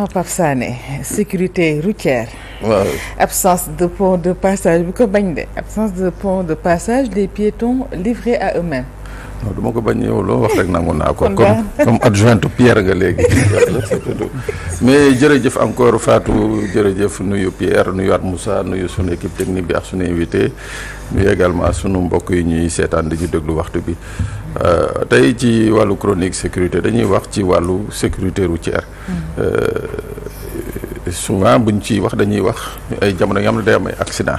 Pape Sané sécurité routière. waaw absence de pont de passage bu ko bañ de absence de pont de passage les piétons livrés à eux-mêmes. non du ma ko bañ yow loo wax rek nangu naa ko. kon comme adjointe Pierre nga léegi. mais jërëjëf encore Fatou jërëjëf nuyu Pierre nuyuwaat Moussa nuyu sunu équipe technique bi ak sunu invité nuyu également sunu mbokk yi ñuy seetaan di ñu déglu waxtu bi tey ci wàllu chronique sécurité dañuy wax ci wàllu sécurité routière. souvent buñ ciy wax dañuy wax ay jamono yoo xam ne day am ay accident.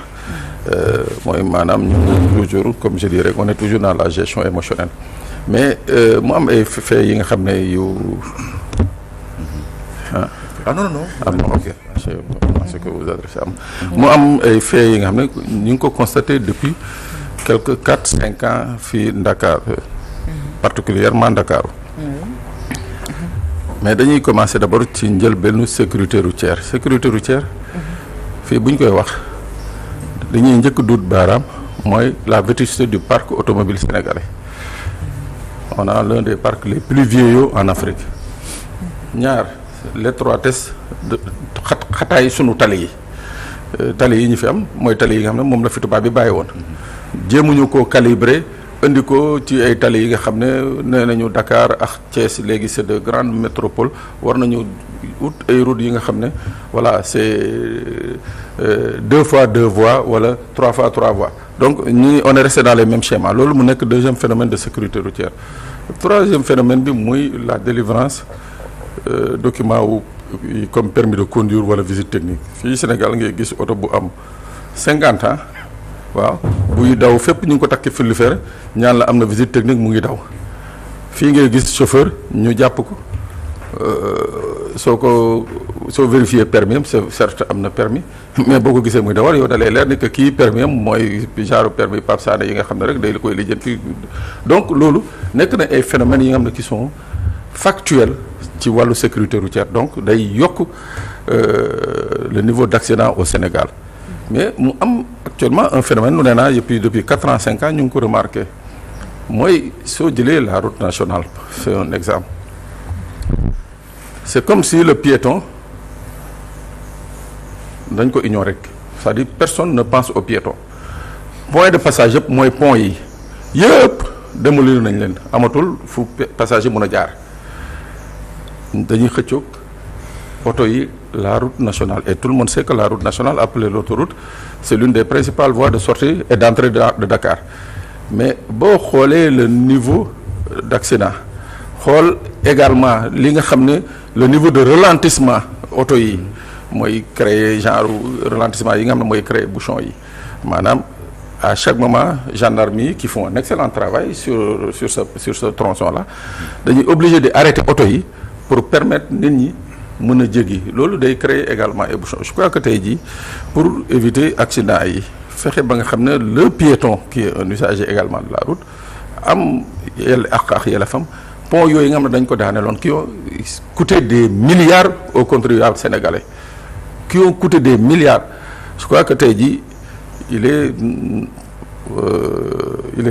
mooy maanaam ñu toujours comme je dirais on est toujours dans la gestion émotionnelle mais mu am ay faits yi nga xam ne yu non. ok ce que vous adressez am mu am ay faits yi nga xam ne ñu ngi ko constaté depuis quelques 4-5 ans fii Dakar particulièrement Dakar mais dañuy commencer d'abord ci njëlbéenu sécurité routière fii bu ñu koy wax dañuy njëkk duut baaraam mooy la vétusté du parc automobile sénégalais on a l'un des parcs les plus vieillots en Afrique ñaar l'étroitesse de xataay sunu tali yi ñu fi am mooy tali yi nga xam ne moom la fi tubaab bi bàyyi woon jéemuñu koo calibrer indi ko ci ay tali yi nga xam ne nee nañu Dakar ak Thiès léegi c'est de grandes métropoles war nañu ut ay routes yi nga xam ne voilà c'est 2 fois 2 voies wala 3 fois 3 voies donc on est resté dans les mêmes schémas loolu mu nekk deuxième phénomène de sécurité routière troisième phénomène bi muy la délivrance document wu comme permis de conduire wala visite technique fii Sénégal ngay gis oto bu am 50 ans waaw buy daw fépp ñu ngi ko takki filifère ñaan la am na visite technique mu ngi daw fii ngay gis chauffeur ñu jàpp ko soo vérifier permis am c'est certes am na permis mais boo ko gisee muy dawal yow da lay leer ni que kii permis am mooy genre permis Pape Sané yi nga xam ne rek day la koy lijjanti donc loolu nekk na ay phénomènes yi nga xam ne qui sont factuels ci wàllu sécurité routière donc day yokk le niveau d'accident au Sénégal mais mu am actuellement un phénomène nu nee naa depuis 4 ans 5 ans ñu ngi ko remarqué mooy soo jëlee la route nationale c'est un exemple c'est comme si le piéton dañ ko ignorer rek c'est-à-dire personne ne pense au piéton point de passage yëpp mooy pont yi yëpp démolir nañ leen amatul fu passager mën a jaar dañuy xëccoog oto yi la route nationale et tout le monde sait que la route nationale appelée l'autoroute c'est l'une des principales voies de sortie et d'entrée de Dakar mais boo xoolee le niveau d'accident xool également li nga xam ne le niveau de ralentissement oto yi mooy créer genre ralentissement yi nga xam ne mooy créer bouchon yi maanaam à chaque moment gendarmes yi qui font un excellent travail sur ce tronçon là dañuy obligé de arrêter oto yi pour permettre nit ñi mën a jéggi loolu day créer également ay bouchons je crois que tey jii pour éviter accident yi fexe ba nga xam ne le piéton qui est un usager également de la route am ak yelleefam pont yooyu nga xam ne dañ ko daaneeloon qui ont coûté des milliards aux contribuables sénégalais qui ont coûté des milliards je crois que tey jii il est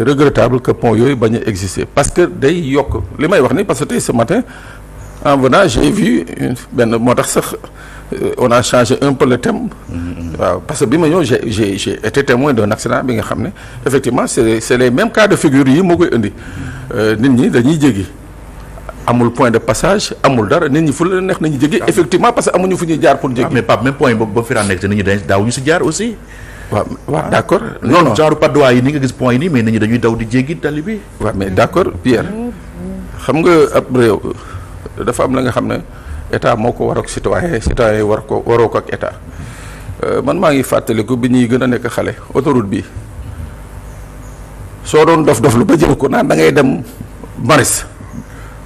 regrettable que pont yooyu bañ a exister parce que day yokk li may wax ni parce que tey ce matin en venant j'ai vu benn moo tax sax on a changé un peu le thème waaw parce que bi ma ñëw j'ai été témoin d'un accident bi nga xam ne effectivement c'est les mêmes cas de figure yi moo koy indi nit ñi dañuy jéggi amul point de passage amul dara nit ñi fu la neex nañu jéggi effectivement parce que amuñu fu ñuy jaar pour jéggi mais Pape même point boobu ba fi daan nekk te nit ñi daaw ñu si jaar aussi waaw d'accord non genre padois yi ni nga gis point yi nii mais nit ñi dañuy daw di jéggi tali bi waaw mais d'accord Pierre xam nga ab réew dafa am la nga xam ne état moo ko war ak citoyen waroo ko ak état man maa ngi fàttaliku bi ñuy gën a nekk xale autoroute bi soo doon dof lu ba jël ko naan da ngay dem Maris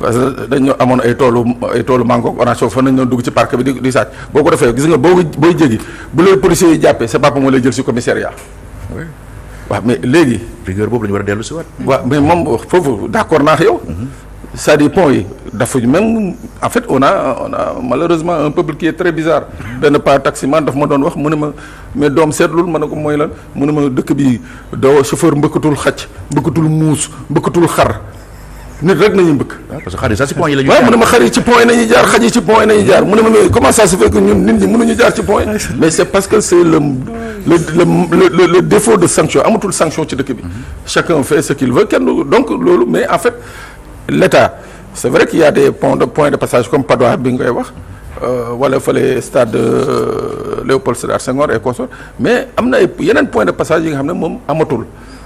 parce que dañoo amoon ay toolu mango orange fa nañ doon dugg ci parc bi di sàcc boo ko defee gis nga booy jéggi bu lay policiers yi jàppee sa papa moo lay jël ci commissariat waaw mais léegi rigueur boobu la ñu war a dellu si waat waaw mais moom foofu d'accord naa ak yow c'est-à-dire pont yi dafa même en fait on a malheureusement un peuple qui est très bizarre benn pas taximan daf ma doon wax mu ne ma mais doom seetlul ma ne ko mooy lan mu ne ma dëkk bi doo chauffeur mbëkkatul xaj mbëkkatul muus mbëkkatul xar nit rek nañu mbëkk. parce que xar yi sax ci point yi la ñuy waaw mu ne ma xar yi ci point yi nañuy jaar xaj yi ci point yi nañuy jaar mu ne ma mais comment ça se fait que ñun nit ñi mënuñu jaar ci point yi mais c'est parce que c'est le défaut de sanction amatul sanction ci dëkk bi chacun fait ce qu'il veut kenn donc loolu mais en fait l'État c'est vrai qu'il y a des points de passage comme Padoa bi nga koy wax wala fële stade Léopold Sédar Senghor et consort mais am na yeneen point de passage yi nga xam ne moom amatul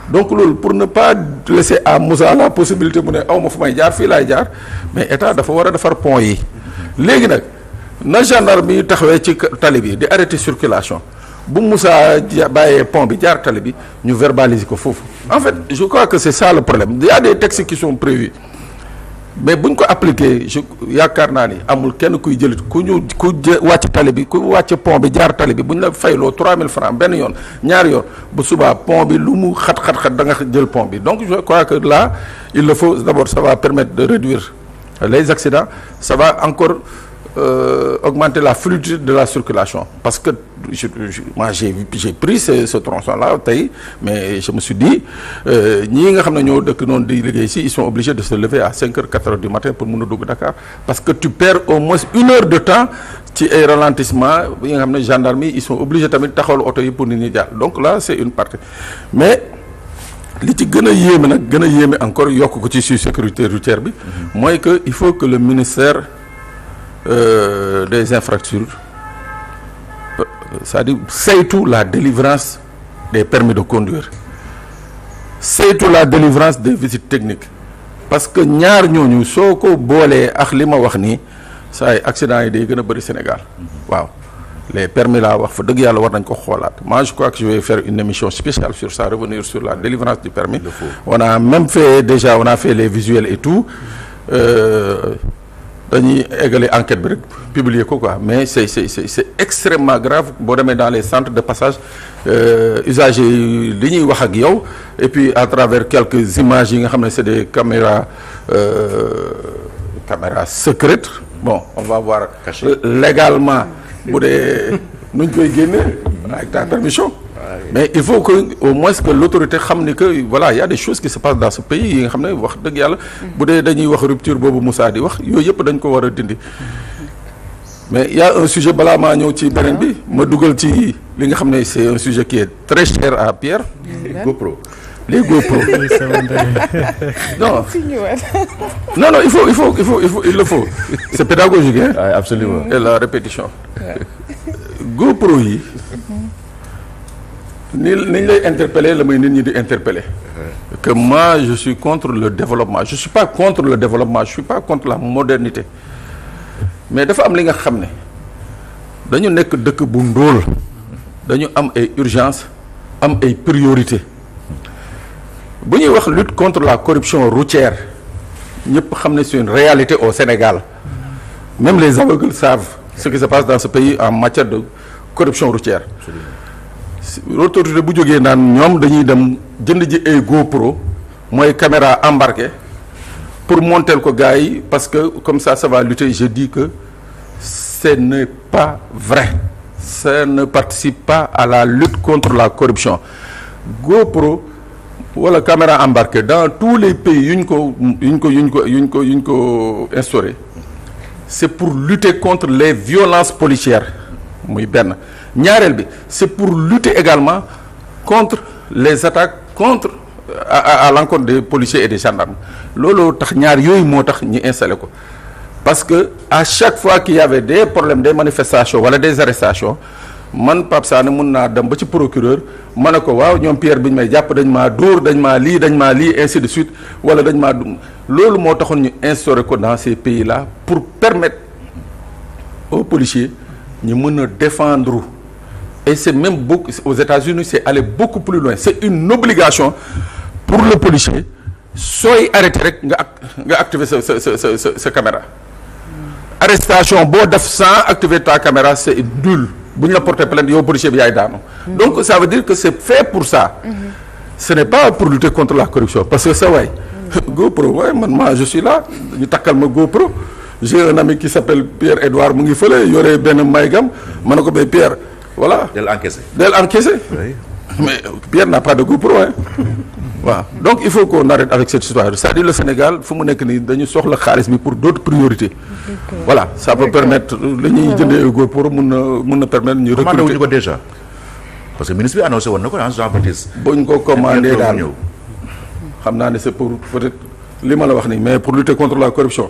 donc loolu pour ne pas laisser à Moussa la possibilité mu ne aw ma fu may jaar fii laay jaar mais état dafa war a defar pont yi léegi nag na gendarme yi taxawee ci tali bi di arrêter circulation bu Moussa bàyyee pont bi jaar tali bi ñu verbaliser ko foofu en fait je crois que c'est ça le problème il y a des textes qui sont prévus mais bu ñu ko appliquer yaakaar naa ni amul kenn kuy jëlit ku wàcc tali bi ku wàcc pont bi jaar tali bi bu ñu la fayloo 3000 francs benn yoon ñaari yoon bu subaa pont bi lu mu xat da nga jël pont bi donc je crois que là il le faut d'abord ça va permettre de réduire les accidents ça va encore augmenter la fluidité de la circulation parce que moi j'ai pris ce tronçon-là tey mais je me suis dit ñii nga xam ne ñoo dëkk noonu di liggéey ici ils sont obligés de se lever à 5 heures 4 heures du matin pour mun a dugg Dakar parce que tu perds au moins 1 heure de temps ci ay ralentissement yi nga xam ne gendarmerie ils sont obligés tamit taxawal oto yi pour nit ñi jaar donc là c'est une partie mais li ci gën a yéeme nag gën a yéeme encore yokk ko ci sécurité routière bi mooy que il faut que le ministère des infrastructures c'est-à-dire saytu la délivrance des permis de conduire saytu la délivrance des visites techniques parce que ñaar ñooñu soo ko boolee ak li ma wax nii saa yi accident yi day gën a bëri Sénégal waaw les permis laa wax fa dëgg yàlla war nañ ko xoolaat moi je crois que je vais faire une émission spéciale sur ça revenir sur la délivrance du permis on a même fait déjà on a fait les visuels et tout dañuy égaler enquête bi rek publier ko quoi mais c'est extrêmement grave boo demee dans les centres de passage usagers yi li ñuy wax ak yow et puis à travers quelques images yi nga xam ne c'est des caméras secrètes bon on va voir légalement bu dee nuñ koy génne avec ta permission mais il faut que au moins que l'autorité xam ni que voilà il y a des choses qui se passent dans ce pays yi nga xam ne wax dëgg yàlla bu dee dañuy wax rupture boobu Moussa di wax yooyu yëpp dañ ko war a dindi mais il y a un sujet balaa maa ñëw ci beneen bi ma dugal ci li nga xam ne c'est un sujet qui est très cher à Pierre. les GoPro non il le faut c'est pédagogique hein. Ouais, absolument. Et la répétition GoPro yi ni ñu lay interpeller la may nit ñi di interpeller que moi je suis contre le développement je suis pas contre le développement je suis pas contre la modernité mais dafa am li nga xam ne dañu nekk dëkk bu ndóol dañu am ay urgence am ay priorité bu ñuy wax lutte contre la corruption routière ñëpp xam ne c'est une réalité au Sénégal même les aveugles savent ce qui se passe dans ce pays en matière de corruption routière l'autorité bu jógee naan ñoom dañuy dem jënd ji ay GoPro mooy caméra embarquée pour monter ko gars yi parce que comme ça va lutter je dis que ce n'est pas vrai ça ne participe pas à la lutte contre la corruption wala caméra embarquée dans tous les pays yuñ ko instauré c'est pour lutter contre les violences policières muy benn ñaareel bi c'est pour lutter également contre les attaques contre à l'encontre des policiers et des gendarmes looloo tax ñaar yooyu moo tax ñu installé ko parce que à chaque fois qu'il y avait des problèmes des manifestations wala des arrestations man Pape Sané mun naa dem ba ci procureur ma ne ko waaw ñoom Pierre bi ñu may jàpp dañ maa dóor dañ maa lii ainsi de suite wala dañ maa loolu moo taxoon ñu instauré ko dans ces pays là pour permettre aux policiers ñu mën a défendre et c'est même beaucoup aux États-Unis c'est aller beaucoup plus loin c'est une obligation pour le policier sooy arrêté rek nga activer sa caméra arrestation boo def sans activer ta caméra c'est nul bu ñu la porter plainte yow policier bi yaay daanu donc ça veut dire que c'est fait pour ça ce n'est pas pour lutter contre la corruption parce que ça waay GoPro waaye man je suis là ñu takkal ma GoPro j'ai un ami qui s'appelle Pierre-Edouard mu ngi fële yore benn maygam ma ne ko mais Pierre voilà. del encaissé. Oui. Mais Pierre n'a pas de GoPro hein. waaw donc il faut qu'on arrête avec cette histoire c'est-à-dire le Sénégal fu mu nekk nii dañu soxla xaalis bi pour d'autres priorités. voilà ça peut permettre la ñuy jëndee góor pour mun na permettre ñu commandé wuñu recruter. ko déjà parce que ministre bi annoncé woon na ko Jean Baptiste. buñ ko commandé daal xam naa ne c'est pour peut-être li ma la wax nii mais pour lutter contre la corruption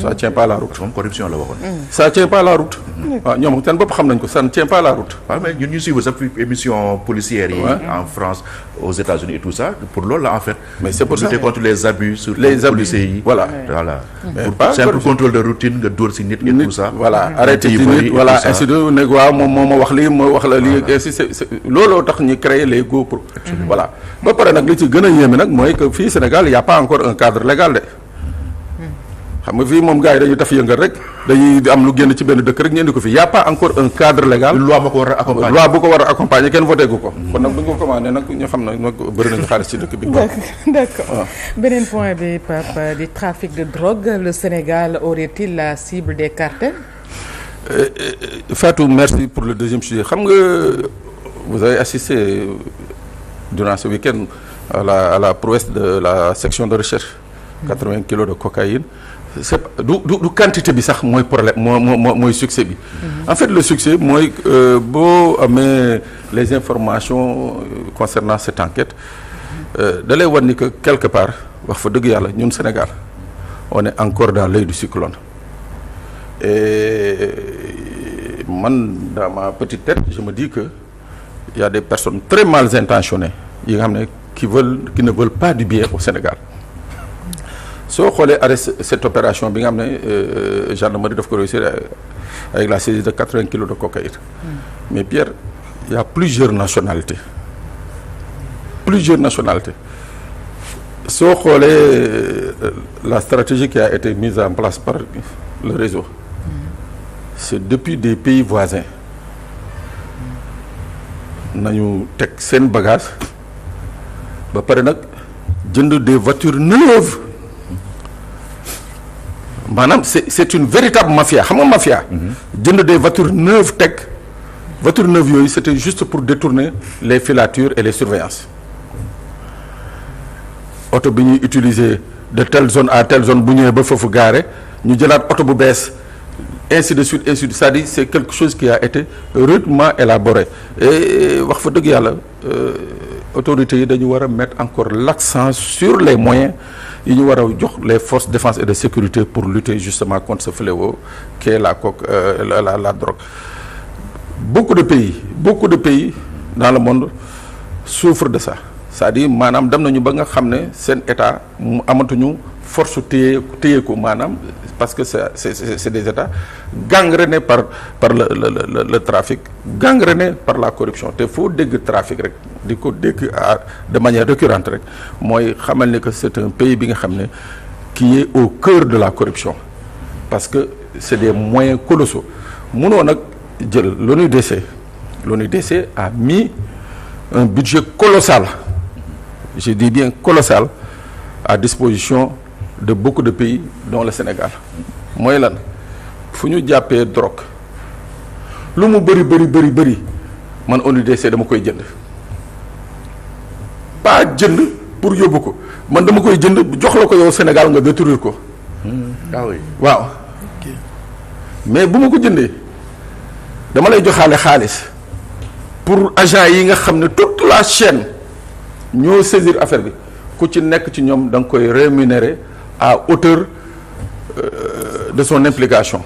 ça tient pas la route. moom corruption la waxoon. ça tient pas la route. waaw ñoom seen bopp xam nañ ko ça ne tient pas la route. waaw mais ñun ñu suivre sa émission policière yi. en France aux États-Unis et tout ça pour loolu la en fait. mais c'est pour ça lutter contre les abus sur les abus policiers yi. voilà. mais pour pas simple contrôle de routine nga dóor si nit et tout ça. voilà arrêté ci nit voilà ainsi de ne waaw moom moo ma wax lii moo wax la lii ainsi c'est looloo tax ñu créer les GoPro. voilà ba pare nag li ci gën a yéeme nag mooy que fii Sénégal y a pas encore un cadre légal de. xam nga fii moom gars yi dañuy taf yëngal rek dañuy am lu génn ci benn dëkk rek ñu indi ko fii y a pas encore un cadre légal. loi ma ko war a accompagner loi bu ko war a accompagner kenn voté gu ko. kon nag bu ñu ko commandé nag ñu xam ne nag bëri nañu xaalis ci dëkk bi. d'accord beneen point bi Pape di trafic de drogue le Sénégal aurait-il la cible des cartels. Fatou merci pour le deuxième sujet xam nga vous avez assisté durant ce week-end à la prouesse de la section de recherche. 80 kilos de cocaïne. c'est du quantité bi sax mooy problème mooy succès bi. En fait le succès mooy boo amee les informations concernant cette enquête da lay wan ni que quelque part wax fa dëgg yàlla ñun Sénégal on est encore dans l'œil du cyclone et man dans ma petite tête je me dis que il y a des personnes très mal intentionnées yi nga xam ne qui ne veulent pas du bien au Sénégal. soo xoolee arrêté cette opération bi nga xam ne gendarmerie daf ko réussir avec la saisie de 80 kilos de cocaïne. Mais Pierre, il y a plusieurs nationalités soo xoolee la stratégie qui a été mise en place par le réseau c'est depuis des pays voisins nañu teg seen bagage ba pare nag jënd des voitures neuves. maanaam c'est une véritable mafia xam nga mafia. jënd des voitures neuves teg voitures neuves yooyu c'était juste pour détourner les filatures et les surveillances oto bi ñuy utiliser de telle zone à telle zone bu ñëwee ba foofu gaare ñu jëlaat oto bu bees ainsi de suite c'est-à-dire c'est quelque chose qui a été rudement élaboré et wax fa dëgg yàlla autorités yi dañu war a mettre encore l'accent sur les moyens yi ñu war a jox les forces de défense et de sécurité pour lutter justement contre ce fléau qu'est la drogue. Beaucoup de pays dans le monde souffrent de ça c'est-à-dire maanaam dem nañu ba nga xam ne seen état mu amatuñu force téye ko maanaam parce que c'est des états gangrénés par le trafic, gangrénés par la corruption te foo dégg trafic rek di ko dégg de manière récurrente rek mooy xamal ne que c'est un pays bi nga xam ne qui est au cœur de la corruption parce que c'est des moyens colossaux munoo nag jël l'ONUDC a mis un budget colossal, je dis bien colossal, à disposition de beaucoup de pays dont le Sénégal. mooy lan fu ñu jàppee drogue lu mu bëri man ONUDC dama koy jënd pas jënd pour yóbbu ko man dama koy jënd jox la ko yow Sénégal nga détruire ko. ah oui waaw mais bu ma ko jëndee dama lay joxaale xaalis pour agent yi nga xam ne toute la chaîne ñoo saisir affaire bi ku ci nekk ci ñoom da nga koy rémunérer à hauteur de son implication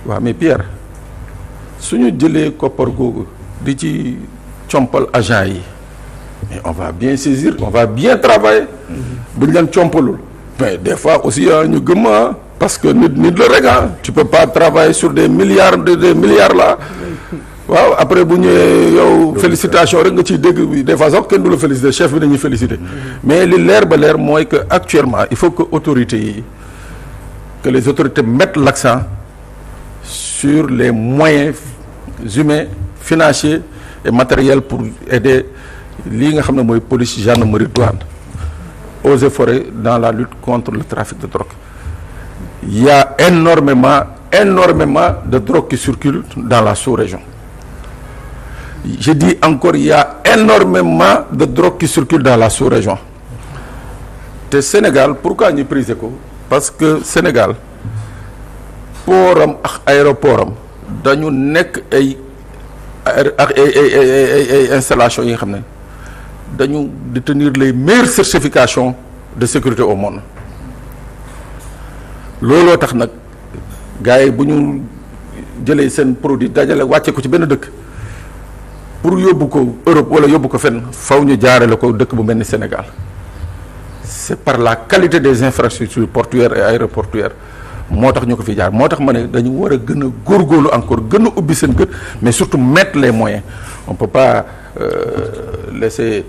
waaw mais Pierre suñu jëlee koppar googu di ci compal agent yi mais on va bien saisir on va bien travailler bu ñu leen compalul mais des fois aussi ñu gëm parce que nit la rek tu peux pas travailler sur des milliards là waaw après bu ñëwee yow félicitation rek nga ciy dégg des fois sax kenn du la féliciter chef bi dañuy féliciter mais li leer ba leer mooy que actuellement il faut que les autorités mettent l'accent sur les moyens humains, financiers et matériels pour aider lii nga xam ne mooy police, gendarmerie, douane, eaux et forêts dans la lutte contre le trafic de drogue. Il y a énormément de drogue qui circulent dans la sous-région. Je dis encore, il y a énormément de drogue qui circule dans la sous-région te Sénégal pourquoi ñu priser ko parce que Sénégal portam ak aéroportam dañu nekk ay installations yi nga xam ne dañu détenir les meilleures certifications de sécurité au monde looloo tax nag gars yi bu ñu jëlee seen produit dajale wàcce ko ci benn dëkk pour yóbbu ko Europe wala yóbbu ko fenn faw ñu jaarale ko dëkk bu mel ni Sénégal c'est par la qualité des infrastructures portuaires et aéroportuaires moo tax ñu ko fi jaar moo tax ma ne dañu war a gën a góorgóorlu encore gën a ubbi seen gët mais surtout mettre les moyens on peut pas laisser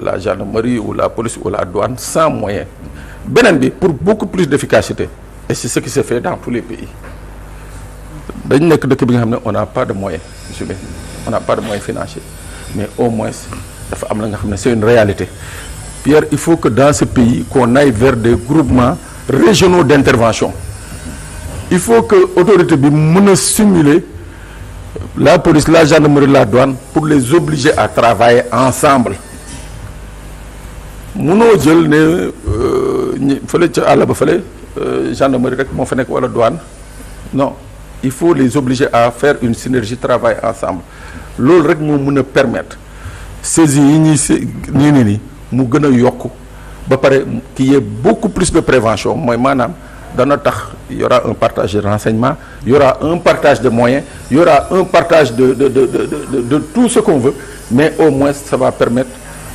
la gendarmerie ou la police ou la douane sans moyens beneen bi pour beaucoup plus d'efficacité et c'est ce qui se fait dans tous les pays dañ nekk dëkk bi nga xam ne on n'a pas de moyens humains on n'a pas de moyens financiers mais au moins dafa am la nga xam ne c'est une réalité Pierre il faut que dans ce pays qu'on aille vers des groupements régionaux d'intervention il faut que autorité bi mën a simuler la police la gendarmerie la douane pour les obliger à travailler ensemble mënoo jël ne fële ca àll ba fële gendarmerie rek moo fa nekk wala douane non il faut les obliger à faire une synergie travail ensemble loolu rek moo mën a permettre saisies yi ñuy nii mu gën a yokk ba pare qu'il y ait beaucoup plus de prévention mooy maanaam dana tax il y aura un partage de renseignements il y aura un partage de moyens il y aura un partage de tout ce qu'on veut mais au moins ça va permettre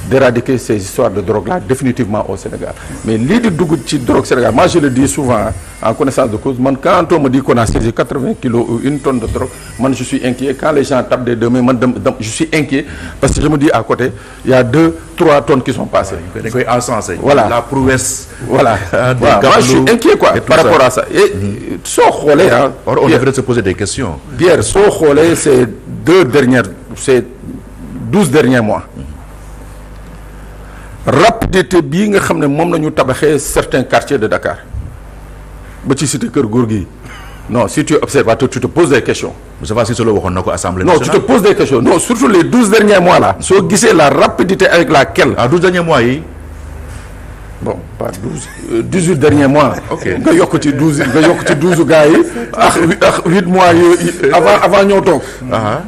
d'éradiquer ces histoires de drogue là définitivement au Sénégal mais lii di dugg ci drogue Sénégal moi je le dis souvent en connaissance de cause man quand on me dit qu'on a saisi 80 kilos ou une tonne de drogue man je suis inquiet quand les gens tapent des deux mains man je suis inquiet parce que je me dis à côté il y a 2-3 tonnes qui sont passées. dañ koy encenser. voilà la prouesse. voilà moi je suis inquiet quoi par rapport à ça et soo xoolee ah. or on devrait se poser des questions. Pierre soo xoolee ces 12 derniers mois. rapidité bii nga xam ne moom la ñu tabaxee certains quartiers de Dakar ba ci cité Kër Gorgui non si tu es observateur tu te poses des questions. Moustapha Cissé Lo waxoon na ko Assemblée non nationale. tu te poses des questions non surtout les 12 derniers mois là. soo gisee la rapidité avec laquelle. 12 derniers mois yi. bon pas 18 derniers mois. ok nga yokk ci 12 gars yi ak 8 mois yi avant ñoo toog.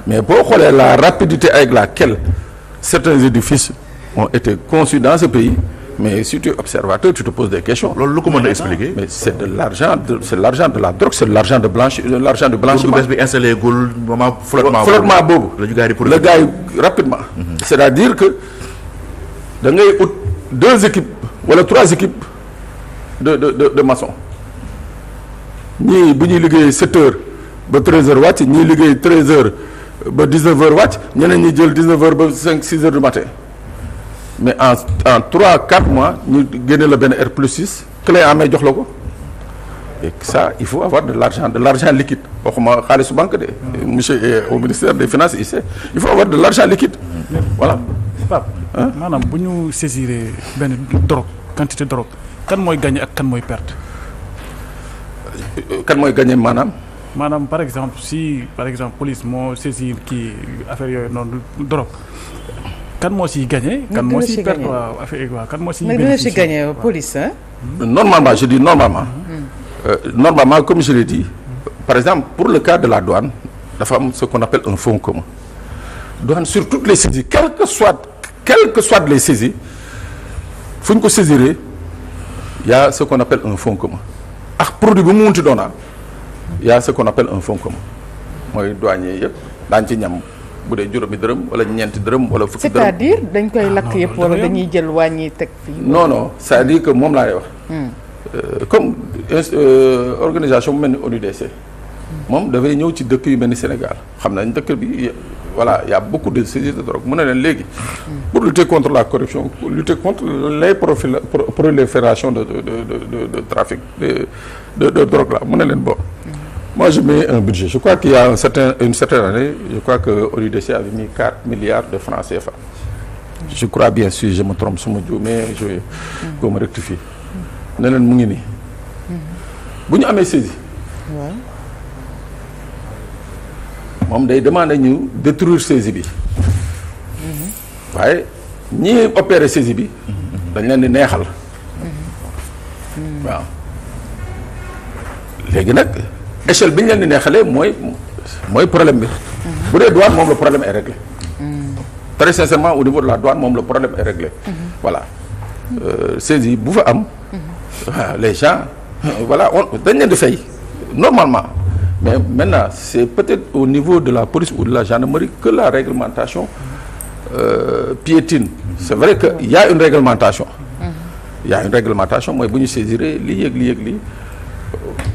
mais boo xoolee la rapidité avec laquelle certains édifices ont été conçus dans ce pays mais si tu es observateur tu te poses des questions. loolu lu ko mën a expliquer. mais c'est de l'argent de la drogue c'est de l'argent de blanchiment. bés bi installé gul moment flottement boobu le gars yi rapidement. c'est-à-dire que da ngay ut 2 équipes wala 3 équipes de maçons ñii bu ñuy liggéey 7 heures ba 13 heures wàcc ñii liggéey 13 heures ba 19 heures wàcc ñeneen ñi jël 19 heures ba 5-6 heures du matin. mais en 3-4 mois ñu génne la benn R+6 clé en main jox la ko et ça il faut avoir de l'argent liquide waxuma xaalisu banque de monsieur au ministère des finances il faut avoir de l'argent liquide voilà. Pape maanaam bu ñu saisir benn drogue quantité drogue kan mooy gagner ak kan mooy perte. kan mooy gagner maanaam. maanaam par exemple si par exemple police moo saisir kii affaire yooyu noonu drogue. kan moo siy gagné. kan moo siy perte waaw affaire yi waaw kan moo siy. bénéficié gagné police hein. normalement je dis normalement. Normalement comme je l'ai dit. par exemple pour le cas de la douane dafa am ce qu'on appelle un fonds commun. douane sur toutes les saisies quel que soit les saisies fu ñu ko saisiree y a ce qu'on appelle un fonds commun ak produit bu mu munti doona y a ce qu'on appelle un fonds commun mooy douanier yëpp daañu ci ñam. bu dee juróomi dërëm wala ñeenti dërëm wala fukki dërëm c'est-à-dire dañ koy lakk yëpp wala dañuy jël wàññi teg fii. non c'est-à-dire que moom laa lay wax. comme organisation bu mel ni ONUDC. moom dafay ñëw ci dëkk yu mel ni Sénégal xam nañ dëkk bi voilà y a beaucoup de saisies de drogue mu ne leen léegi. pour lutter contre la corruption pour lutter contre les proliférations de trafic de drogue là mu ne leen bon. moi je mets un budget je crois qu'il y a une certaine année je crois que ONUDC avait mis 4 milliards de francs CFA. je crois bien si je me trompe su ma juumee je vais qu'on me rectifie. ne leen mu ngi nii. bu ñu amee saisie. moom day demander ñu détruire saisie bi. waaye ñi opéré saisie bi dañ leen di neexal waaw léegi nag échelle bi ñu leen di neexalee mooy problème bi bu dee douane moom le problème est réglé très sincèrement au niveau de la douane moom le problème est réglé voilà saisie bu fa am waaw les gens voilà dañ leen di fay normalement mais maintenant c'est peut-être au niveau de la police ou de la gendarmerie que la réglementation piétine c'est vrai que il y a une réglementation mooy bu ñu saisiree lii yëg lii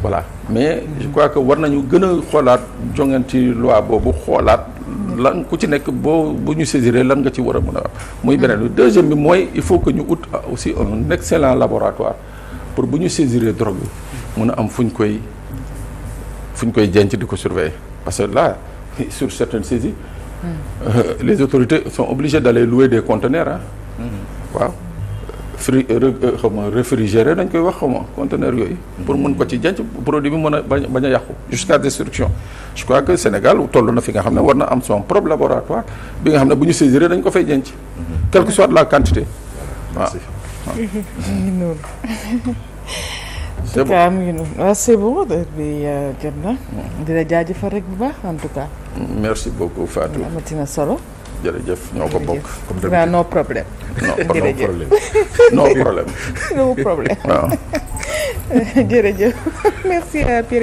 voilà mais je crois que war nañu gën a xoolaat jonganti loi boobu xoolaat lan ku ci nekk bu ñu saisiree lan nga ci war a mën a muy beneen bi deuxième bi mooy il faut que ñu ut aussi un excellent laboratoire pour bu ñu saisiree drogue bi mën a am fu ñu koy denc di ko surveiller parce que là sur certaines saisies les autorités sont obligées d'aller louer des conteneurs waaw réfrigéré dañ koy wax conteneurs yooyu pour mën ko ci denc produit bi mën a bañ a yàqu jusqu'à destruction je crois que Sénégal toll na fi nga xam ne war na am son propre laboratoire bi nga xam ne bu ñu saisiré dañ ko fay denc quelle que soit la quantité waaw c'est bon mu ngi noonu waaw c'est bon bi jot na di la jaajëfal rek bu baax en tout cas merci beaucoup Fatou amati na solo jërëjëf ñoo ko bokk comme waaw no problème no problème no problème waaw jërëjëf merci à Pierre